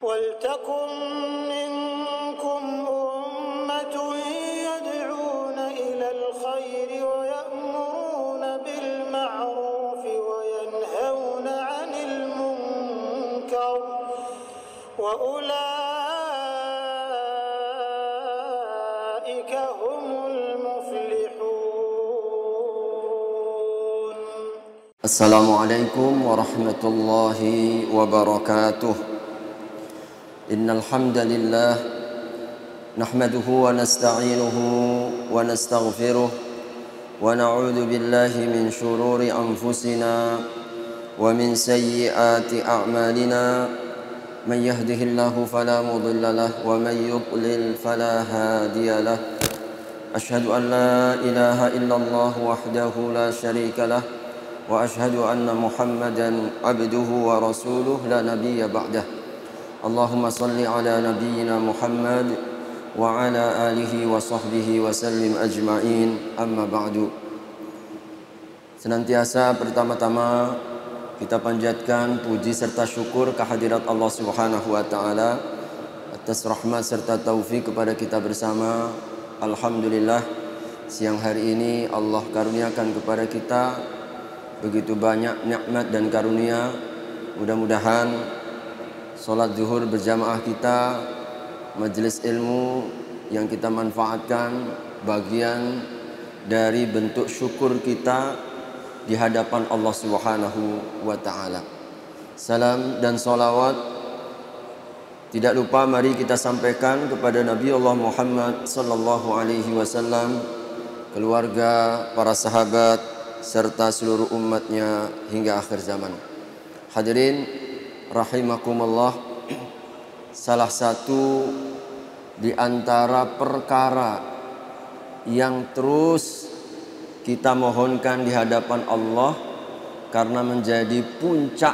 وَلْتَكُنْ مِنْكُمْ أُمَّةٌ يَدْعُونَ إِلَى الْخَيْرِ وَيَأْمُرُونَ بِالْمَعْرُوفِ وَيَنْهَوْنَ عَنِ الْمُنْكَرِ وَأُولَئِكَ هُمُ الْمُفْلِحُونَ. Assalamualaikum warahmatullahi wabarakatuh. Innal hamdalillah nahmaduhu wa nasta'inuhu wa nastaghfiruh wa na'udzu billahi min shururi anfusina wa min sayyiati a'malina. Man yahdihillahu fala mudilla lahu wa man yudlil fala hadiya lahu. Asyhadu an la ilaha illallah wahdahu la syarika lahu wa asyhadu anna Muhammadan abduhu wa rasuluh la nabiyya ba'dah. Allahumma salli ala nabiyyina Muhammad wa ala alihi wa sahbihi wa sallim ajma'in, amma ba'du. Senantiasa pertama-tama kita panjatkan puji serta syukur kehadirat Allah Subhanahu wa taala atas rahmat serta taufik kepada kita bersama. Alhamdulillah, siang hari ini Allah karuniakan kepada kita begitu banyak nikmat dan karunia. Mudah-mudahan sholat zuhur berjamaah kita, majelis ilmu yang kita manfaatkan, bagian dari bentuk syukur kita di hadapan Allah Subhanahu wa ta'ala. Salam dan salawat tidak lupa mari kita sampaikan kepada Nabi Allah Muhammad sallallahu alaihi wasallam, keluarga, para sahabat, serta seluruh umatnya hingga akhir zaman. Hadirin rahimakumullah, salah satu di antara perkara yang terus kita mohonkan di hadapan Allah karena menjadi puncak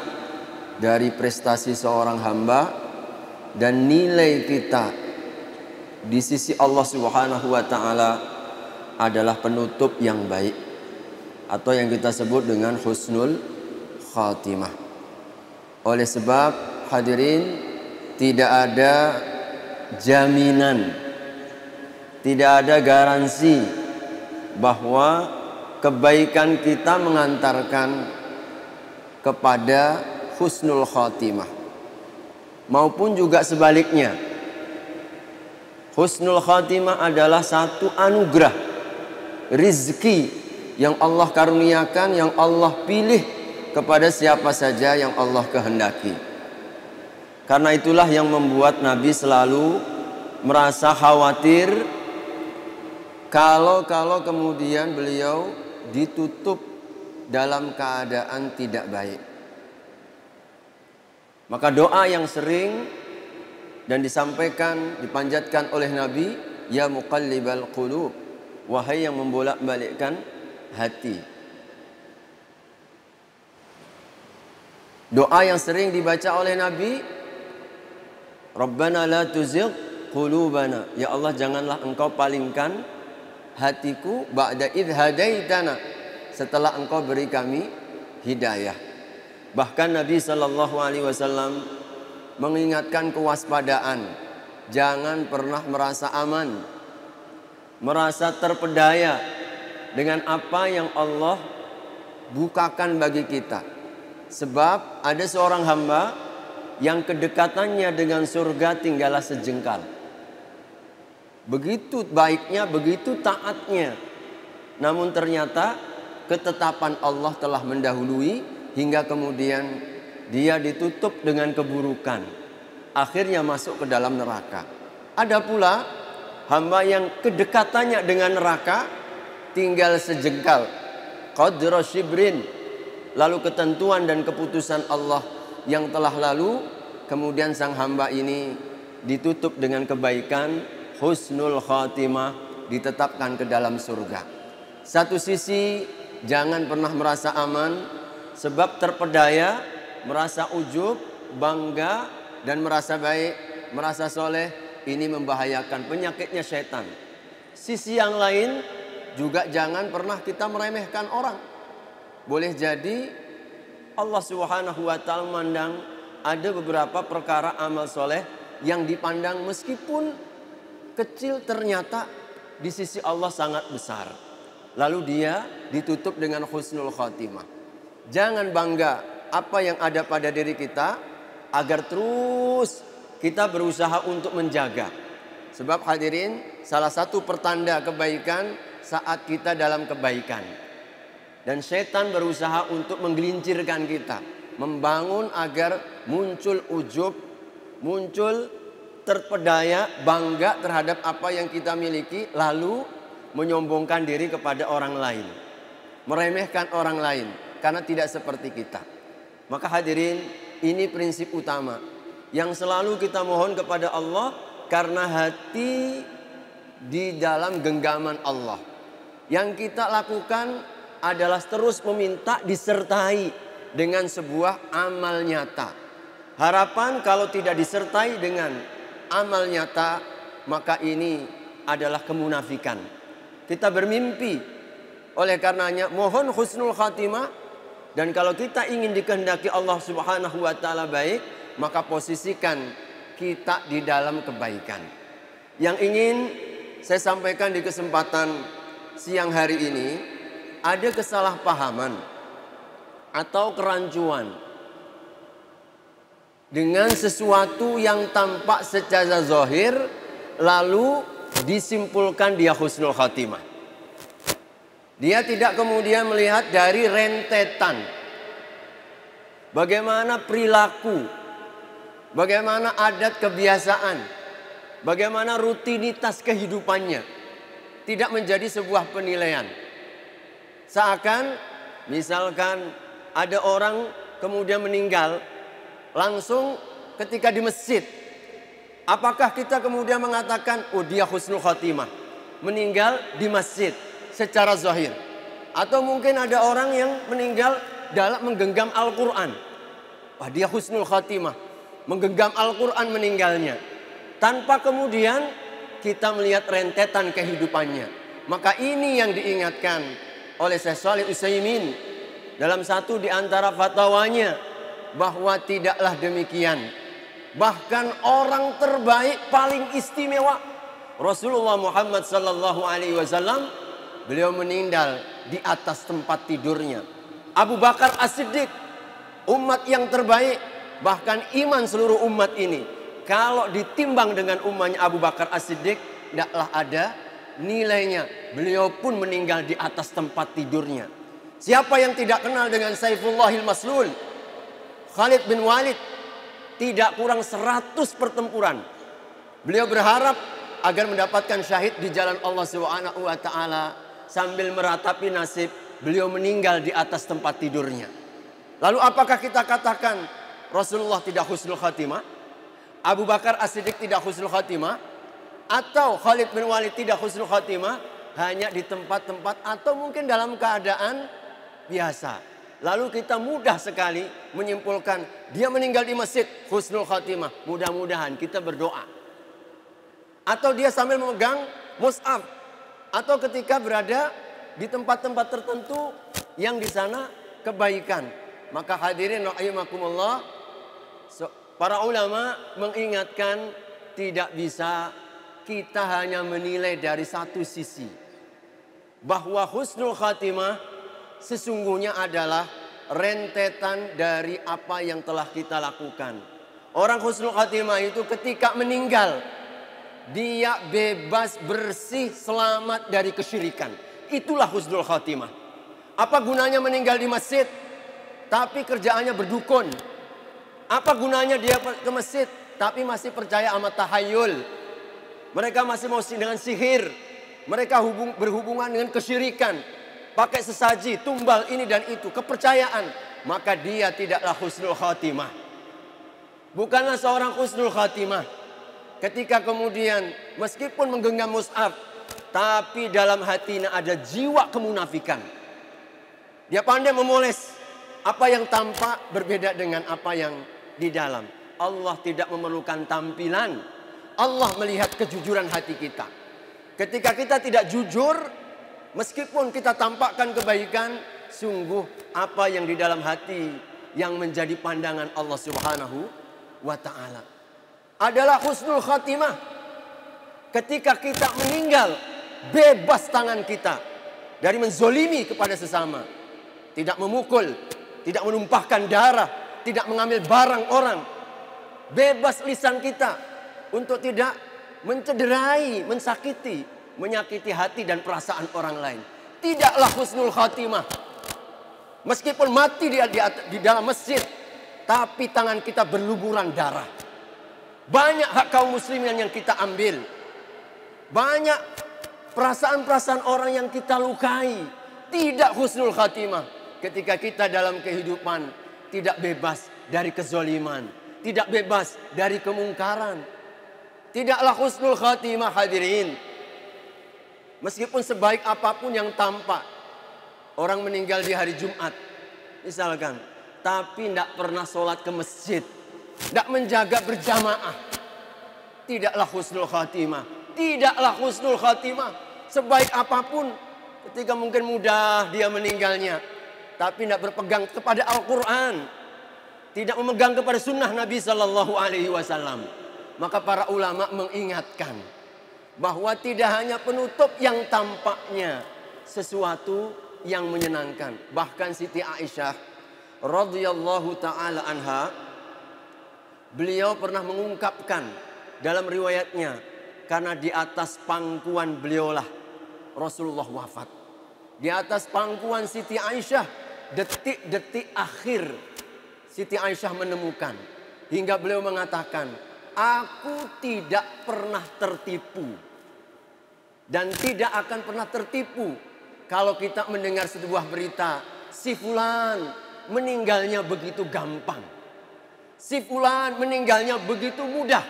dari prestasi seorang hamba dan nilai kita di sisi Allah Subhanahu wa taala adalah penutup yang baik atau yang kita sebut dengan husnul khatimah. Oleh sebab hadirin, tidak ada jaminan, tidak ada garansi bahwa kebaikan kita mengantarkan kepada husnul khatimah, maupun juga sebaliknya. Husnul khatimah adalah satu anugerah, rizki yang Allah karuniakan, yang Allah pilih kepada siapa saja yang Allah kehendaki. Karena itulah yang membuat Nabi selalu merasa khawatir kalau kemudian beliau ditutup dalam keadaan tidak baik. Maka doa yang sering dan disampaikan, dipanjatkan oleh Nabi, ya muqallibal qulub, wahai yang membolak-balikkan hati. Doa yang sering dibaca oleh Nabi, Rabbana la tuzigh qulubana, ya Allah janganlah engkau palingkan hatiku ba'da idh hadaitana, setelah engkau beri kami hidayah. Bahkan Nabi SAW mengingatkan kewaspadaan, jangan pernah merasa aman, merasa terpedaya dengan apa yang Allah bukakan bagi kita. Sebab ada seorang hamba yang kedekatannya dengan surga tinggallah sejengkal. Begitu baiknya, begitu taatnya. Namun ternyata ketetapan Allah telah mendahului hingga kemudian dia ditutup dengan keburukan. Akhirnya masuk ke dalam neraka. Ada pula hamba yang kedekatannya dengan neraka tinggal sejengkal. Qadra shibrin. Lalu ketentuan dan keputusan Allah yang telah lalu, kemudian sang hamba ini ditutup dengan kebaikan, husnul khatimah, ditetapkan ke dalam surga. Satu sisi jangan pernah merasa aman, sebab terpedaya, merasa ujub, bangga, dan merasa baik, merasa soleh, ini membahayakan, penyakitnya syaitan. Sisi yang lain juga jangan pernah kita meremehkan orang. Boleh jadi Allah Subhanahu wa ta'ala memandang ada beberapa perkara amal soleh yang dipandang meskipun kecil ternyata di sisi Allah sangat besar. Lalu dia ditutup dengan husnul khotimah. Jangan bangga apa yang ada pada diri kita, agar terus kita berusaha untuk menjaga. Sebab hadirin, salah satu pertanda kebaikan saat kita dalam kebaikan. Dan setan berusaha untuk menggelincirkan kita, membangun agar muncul ujub, muncul terpedaya, bangga terhadap apa yang kita miliki, lalu menyombongkan diri kepada orang lain, meremehkan orang lain karena tidak seperti kita. Maka hadirin, ini prinsip utama yang selalu kita mohon kepada Allah, karena hati di dalam genggaman Allah. Yang kita lakukan adalah terus meminta disertai dengan sebuah amal nyata. Harapan kalau tidak disertai dengan amal nyata, maka ini adalah kemunafikan. Kita bermimpi, oleh karenanya mohon husnul khatimah. Dan kalau kita ingin dikehendaki Allah Subhanahu wa ta'ala baik, maka posisikan kita di dalam kebaikan. Yang ingin saya sampaikan di kesempatan siang hari ini, ada kesalahpahaman atau kerancuan dengan sesuatu yang tampak secara zahir, lalu disimpulkan dia husnul khatimah. Dia tidak kemudian melihat dari rentetan, bagaimana perilaku, bagaimana adat kebiasaan, bagaimana rutinitas kehidupannya, tidak menjadi sebuah penilaian. Seakan misalkan ada orang kemudian meninggal, langsung ketika di masjid, apakah kita kemudian mengatakan, oh dia husnul khatimah, meninggal di masjid secara zahir? Atau mungkin ada orang yang meninggal dalam menggenggam Al-Quran, wah dia husnul khatimah, menggenggam Al-Quran meninggalnya, tanpa kemudian kita melihat rentetan kehidupannya. Maka ini yang diingatkan oleh Syekh Shalih Utsaimin dalam satu di antara fatwanya, bahwa tidaklah demikian. Bahkan orang terbaik paling istimewa, Rasulullah Muhammad sallallahu alaihi wasallam, beliau meninggal di atas tempat tidurnya. Abu Bakar As-Siddiq, umat yang terbaik, bahkan iman seluruh umat ini, kalau ditimbang dengan umatnya Abu Bakar As-Siddiq, tidaklah ada nilainya. Beliau pun meninggal di atas tempat tidurnya. Siapa yang tidak kenal dengan Saifullahil Maslul, Khalid bin Walid? Tidak kurang 100 pertempuran beliau berharap agar mendapatkan syahid di jalan Allah Subhanahu wa ta'ala. Sambil meratapi nasib, beliau meninggal di atas tempat tidurnya. Lalu apakah kita katakan Rasulullah tidak husnul khatimah, Abu Bakar As-Siddiq tidak husnul khatimah, atau Khalid bin Walid tidak husnul khatimah? Hanya di tempat-tempat atau mungkin dalam keadaan biasa. Lalu kita mudah sekali menyimpulkan dia meninggal di masjid, husnul khatimah. Mudah-mudahan kita berdoa. Atau dia sambil memegang mushaf, atau ketika berada di tempat-tempat tertentu yang di sana kebaikan. Maka hadirin rahimakumullah, para ulama mengingatkan tidak bisa kita hanya menilai dari satu sisi, bahwa husnul khatimah sesungguhnya adalah rentetan dari apa yang telah kita lakukan. Orang husnul khatimah itu ketika meninggal, dia bebas, bersih, selamat dari kesyirikan. Itulah husnul khatimah. Apa gunanya meninggal di masjid tapi kerjaannya berdukun? Apa gunanya dia ke masjid tapi masih percaya sama tahayul? Mereka masih mau dengan sihir. Mereka berhubungan dengan kesyirikan, pakai sesaji, tumbal ini dan itu, kepercayaan. Maka dia tidaklah husnul khatimah. Bukanlah seorang husnul khatimah ketika kemudian meskipun menggenggam mushaf, tapi dalam hatinya ada jiwa kemunafikan. Dia pandai memoles apa yang tampak berbeda dengan apa yang di dalam. Allah tidak memerlukan tampilan. Allah melihat kejujuran hati kita. Ketika kita tidak jujur, meskipun kita tampakkan kebaikan, sungguh apa yang di dalam hati yang menjadi pandangan Allah Subhanahu wa ta'ala. Adalah husnul khatimah. Ketika kita meninggal, bebas tangan kita dari menzolimi kepada sesama. Tidak memukul, tidak menumpahkan darah, tidak mengambil barang orang. Bebas lisan kita untuk tidak mencederai, mensakiti, menyakiti hati dan perasaan orang lain. Tidaklah husnul khatimah. Meskipun mati di dalam masjid, tapi tangan kita berlumuran darah. Banyak hak kaum muslimin yang kita ambil. Banyak perasaan-perasaan orang yang kita lukai. Tidak husnul khatimah. Ketika kita dalam kehidupan tidak bebas dari kezoliman. Tidak bebas dari kemungkaran. Tidaklah husnul khatimah, hadirin. Meskipun sebaik apapun yang tampak. Orang meninggal di hari Jumat. Misalkan. Tapi tidak pernah sholat ke masjid. Tidak menjaga berjamaah. Tidaklah husnul khatimah. Tidaklah husnul khatimah. Sebaik apapun. Ketika mungkin mudah dia meninggalnya. Tapi tidak berpegang kepada Al-Quran. Tidak memegang kepada sunnah Nabi SAW. Maka para ulama mengingatkan. Bahwa tidak hanya penutup yang tampaknya. Sesuatu yang menyenangkan. Bahkan Siti Aisyah radhiyallahu ta'ala anha. Beliau pernah mengungkapkan dalam riwayatnya. Karena di atas pangkuan beliaulah Rasulullah wafat. Di atas pangkuan Siti Aisyah, detik-detik akhir Siti Aisyah menemukan. Hingga beliau mengatakan, aku tidak pernah tertipu. Dan tidak akan pernah tertipu. Kalau kita mendengar sebuah berita, si fulan meninggalnya begitu gampang. Si fulan meninggalnya begitu mudah.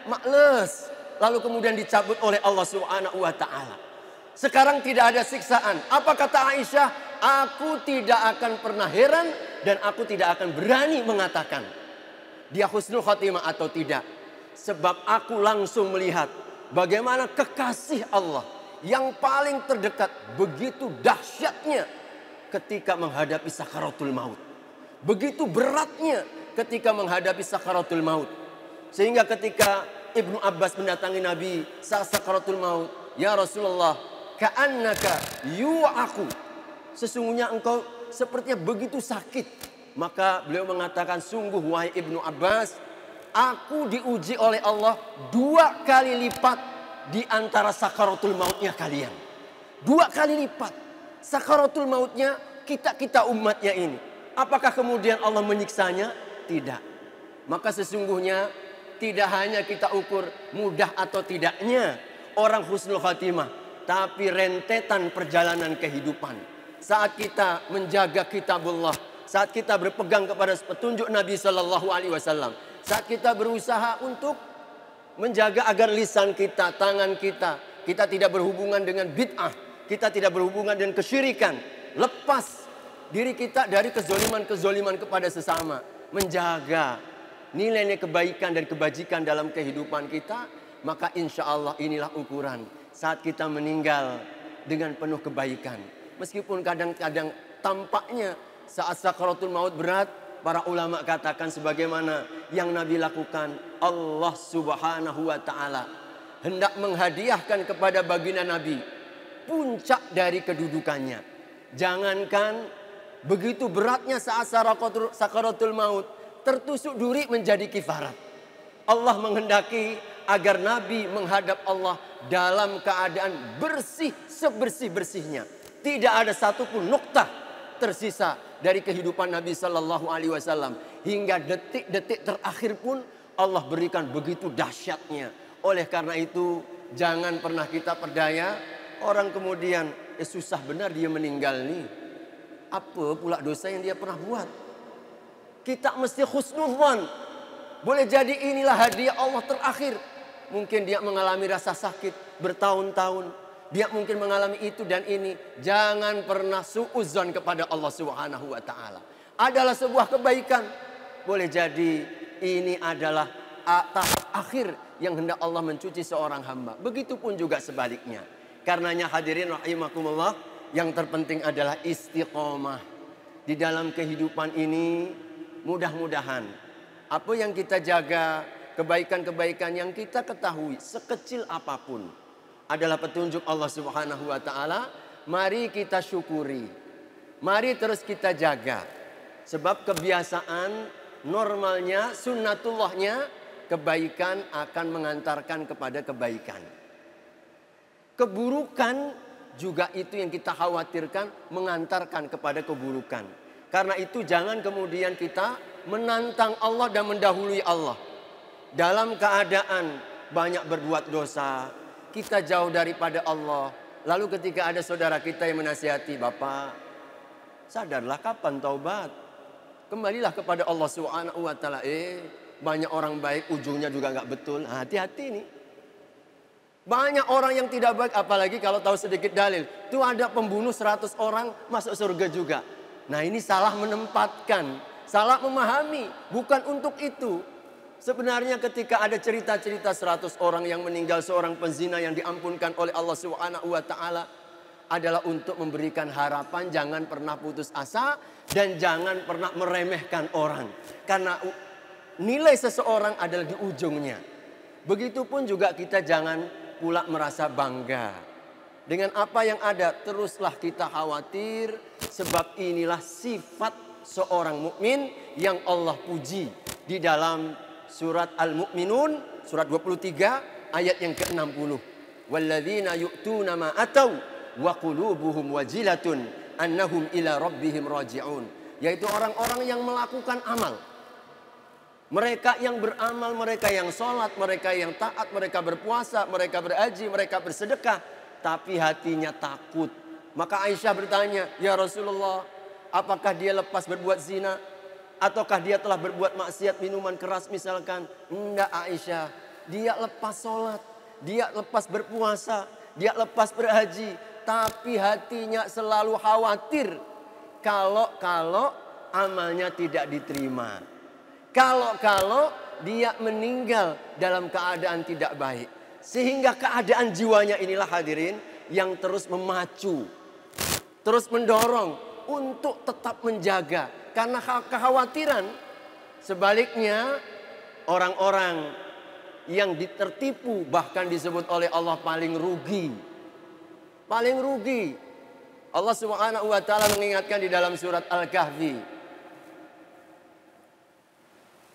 Makles. Lalu kemudian dicabut oleh Allah Subhanahu wa ta'ala. Sekarang tidak ada siksaan. Apa kata Aisyah? Aku tidak akan pernah heran dan aku tidak akan berani mengatakan dia husnul khatimah atau tidak. Sebab aku langsung melihat bagaimana kekasih Allah yang paling terdekat begitu dahsyatnya ketika menghadapi sakaratul maut. Begitu beratnya ketika menghadapi sakaratul maut. Sehingga ketika Ibnu Abbas mendatangi Nabi saat sakaratul maut, ya Rasulullah, ka'annaka yu'aku. Sesungguhnya engkau sepertinya begitu sakit. Maka beliau mengatakan, sungguh wahai Ibnu Abbas, aku diuji oleh Allah 2 kali lipat di antara sakaratul mautnya kalian. 2 kali lipat sakaratul mautnya kita umatnya ini. Apakah kemudian Allah menyiksanya? Tidak. Maka sesungguhnya tidak hanya kita ukur mudah atau tidaknya orang husnul khatimah, tapi rentetan perjalanan kehidupan. Saat kita menjaga kitabullah, saat kita berpegang kepada petunjuk Nabi SAW, saat kita berusaha untuk menjaga agar lisan kita, tangan kita tidak berhubungan dengan bid'ah, kita tidak berhubungan dengan kesyirikan, lepas diri kita dari kezoliman-kezoliman kepada sesama, menjaga nilai-nilai kebaikan dan kebajikan dalam kehidupan kita, maka insya Allah inilah ukuran saat kita meninggal dengan penuh kebaikan. Meskipun kadang-kadang tampaknya saat sakaratul maut berat, para ulama katakan sebagaimana yang Nabi lakukan, Allah Subhanahu wa ta'ala hendak menghadiahkan kepada baginda Nabi puncak dari kedudukannya. Jangankan begitu beratnya saat sakaratul maut, tertusuk duri menjadi kifarat. Allah menghendaki agar Nabi menghadap Allah dalam keadaan bersih sebersih-bersihnya. Tidak ada satupun nuktah tersisa dari kehidupan Nabi Sallallahu Alaihi Wasallam. Hingga detik-detik terakhir pun Allah berikan begitu dahsyatnya. Oleh karena itu jangan pernah kita perdaya orang kemudian susah benar dia meninggal nih. Apa pula dosa yang dia pernah buat? Kita mesti husnudzon. Boleh jadi inilah hadiah Allah terakhir. Mungkin dia mengalami rasa sakit bertahun-tahun. Dia mungkin mengalami itu dan ini. Jangan pernah suudzon kepada Allah Subhanahu wa ta'ala. Adalah sebuah kebaikan. Boleh jadi ini adalah tahap akhir yang hendak Allah mencuci seorang hamba. Begitupun juga sebaliknya. Karenanya hadirin rahimakumullah, yang terpenting adalah istiqomah. Di dalam kehidupan ini mudah-mudahan apa yang kita jaga, kebaikan-kebaikan yang kita ketahui sekecil apapun adalah petunjuk Allah Subhanahu wa taala. Mari kita syukuri. Mari terus kita jaga. Sebab kebiasaan normalnya, sunnatullahnya, kebaikan akan mengantarkan kepada kebaikan. Keburukan juga itu yang kita khawatirkan mengantarkan kepada keburukan. Karena itu jangan kemudian kita menantang Allah dan mendahului Allah. Dalam keadaan banyak berbuat dosa, kita jauh daripada Allah. Lalu ketika ada saudara kita yang menasihati, Bapak, sadarlah kapan taubat. Kembalilah kepada Allah Subhanahu wa taala. Banyak orang baik ujungnya juga nggak betul. Hati-hati nih. Banyak orang yang tidak baik, apalagi kalau tahu sedikit dalil. Itu ada pembunuh 100 orang masuk surga juga. Nah, ini salah menempatkan, salah memahami. Bukan untuk itu. Sebenarnya ketika ada cerita-cerita 100 orang yang meninggal, seorang penzina yang diampunkan oleh Allah Subhanahu wa taala, adalah untuk memberikan harapan, jangan pernah putus asa dan jangan pernah meremehkan orang. Karena nilai seseorang adalah di ujungnya. Begitupun juga kita jangan pula merasa bangga dengan apa yang ada. Teruslah kita khawatir, sebab inilah sifat seorang mukmin yang Allah puji di dalam surat Al-Mu'minun, surat 23 ayat yang ke-60. Walladzina yu'tuna ma atau wa qulubuhum wajilatun annahum ila rabbihim raji'un. Yaitu orang-orang yang melakukan amal. Mereka yang beramal, mereka yang sholat, mereka yang taat, mereka berpuasa, mereka berhaji, mereka bersedekah. Tapi hatinya takut. Maka Aisyah bertanya, ya Rasulullah, apakah dia lepas berbuat zina? Ataukah dia telah berbuat maksiat minuman keras misalkan? Enggak Aisyah, dia lepas sholat, dia lepas berpuasa, dia lepas berhaji. Tapi hatinya selalu khawatir kalau amalnya tidak diterima. Kalau dia meninggal dalam keadaan tidak baik. Sehingga keadaan jiwanya inilah hadirin yang terus memacu, terus mendorong untuk tetap menjaga. Karena kekhawatiran. Sebaliknya orang-orang yang tertipu bahkan disebut oleh Allah paling rugi. Paling rugi. Allah Subhanahu wa taala mengingatkan di dalam surat Al-Kahfi.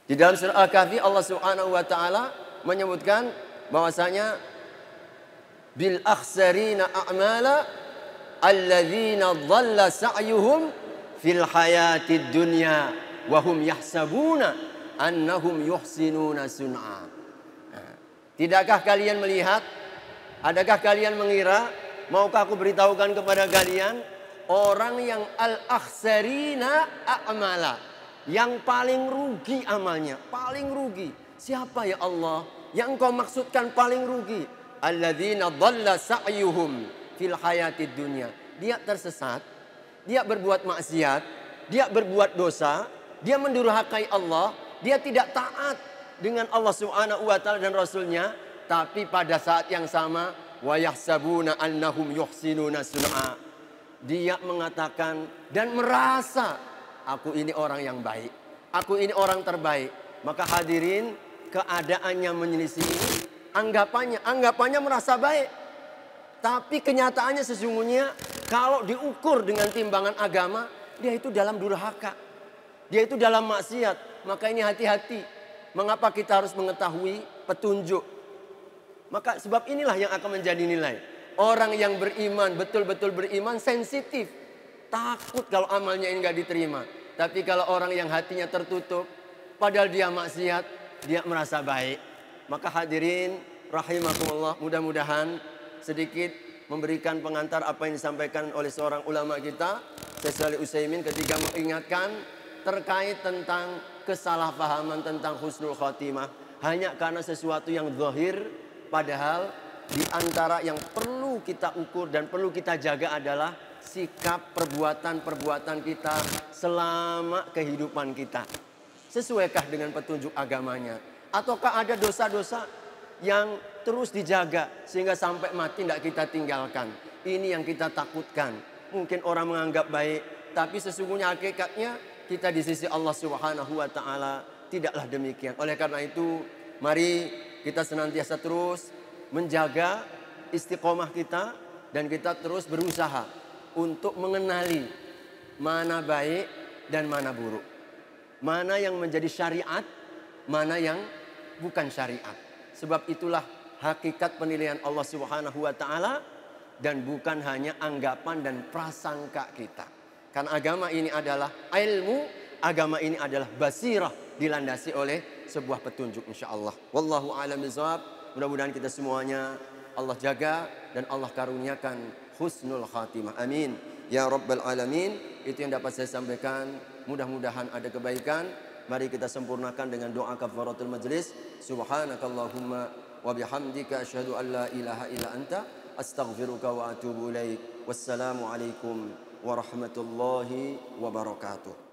Di dalam surah Al-Kahfi Allah Subhanahu wa taala menyebutkan bahwasanya bil akhsarina a'mala alladzina dhalla sa'yuhum fil hayatid dunya wa hum yahsabuna annahum yuhsinuna sun'a. Tidakkah kalian melihat, adakah kalian mengira, maukah aku beritahukan kepada kalian orang yang al-akhsarina a'mala, yang paling rugi amalnya, paling rugi. Siapa ya Allah yang engkau maksudkan paling rugi? Alladzina dhalla sa'yuhum fil hayatid dunya. Dia tersesat, dia berbuat maksiat, dia berbuat dosa, dia mendurhakai Allah, dia tidak taat dengan Allah Subhanahu wa taala dan Rasulnya, tapi pada saat yang sama wa yahsabuna annahum yuhsinuna sun'a. Dia mengatakan dan merasa, aku ini orang yang baik. Aku ini orang terbaik. Maka hadirin, keadaannya menyelisih. Anggapannya merasa baik. Tapi kenyataannya sesungguhnya kalau diukur dengan timbangan agama, dia itu dalam durhaka. Dia itu dalam maksiat. Maka ini hati-hati. Mengapa kita harus mengetahui petunjuk? Maka sebab inilah yang akan menjadi nilai. Orang yang beriman, betul-betul beriman, sensitif. Takut kalau amalnya ini gak diterima. Tapi kalau orang yang hatinya tertutup, padahal dia maksiat, dia merasa baik. Maka hadirin rahimakumullah, mudah-mudahan sedikit memberikan pengantar apa yang disampaikan oleh seorang ulama kita, Syekh Shalih Utsaimin, ketika mengingatkan terkait tentang kesalahpahaman tentang husnul khotimah. Hanya karena sesuatu yang zahir, padahal di antara yang perlu kita ukur dan perlu kita jaga adalah sikap perbuatan-perbuatan kita selama kehidupan kita. Sesuaikah dengan petunjuk agamanya? Ataukah ada dosa-dosa yang terus dijaga sehingga sampai mati tidak kita tinggalkan? Ini yang kita takutkan. Mungkin orang menganggap baik, tapi sesungguhnya hakikatnya kita di sisi Allah Subhanahu wa taala tidaklah demikian. Oleh karena itu, mari kita senantiasa terus menjaga istiqomah kita dan kita terus berusaha untuk mengenali mana baik dan mana buruk. Mana yang menjadi syariat, mana yang bukan syariat. Sebab itulah hakikat penilaian Allah Subhanahu wa taala dan bukan hanya anggapan dan prasangka kita. Karena agama ini adalah ilmu, agama ini adalah basirah, dilandasi oleh sebuah petunjuk insyaallah. Wallahu a'lam bishawab. Mudah-mudahan kita semuanya Allah jaga dan Allah karuniakan husnul khatimah. Amin. Ya Rabbal Alamin. Itu yang dapat saya sampaikan. Mudah-mudahan ada kebaikan. Mari kita sempurnakan dengan doa kafaratul majlis. Subhanakallahumma wa bihamdika asyhadu an la ilaha illa anta astaghfiruka wa atubu ilaik. Wassalamu alaikum warahmatullahi wabarakatuh.